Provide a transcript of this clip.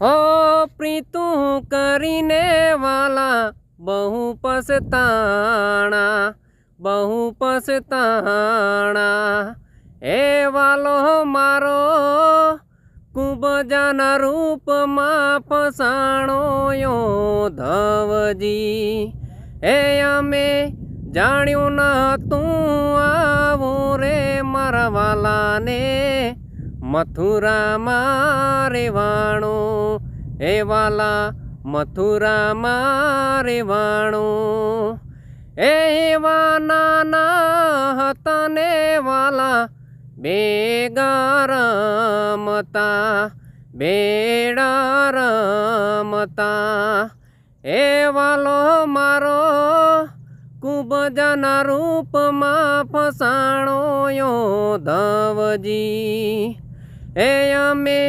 हो प्रीतु करीने वाला बहु पछताना ए वालो मारो कुबजाना रूप में फसाणो यो धवजी ए अमे जाण्यो न तू आवो रे मारा वाला ने मथुरा मारे वाणो ए वाला मथुरा मारे वाणो एवा नाना हता ने वाला बेगा रमता बेड़ा रमता ए वालो मारो कुबजाना रूप में फसाणो यो धवजी ए अमे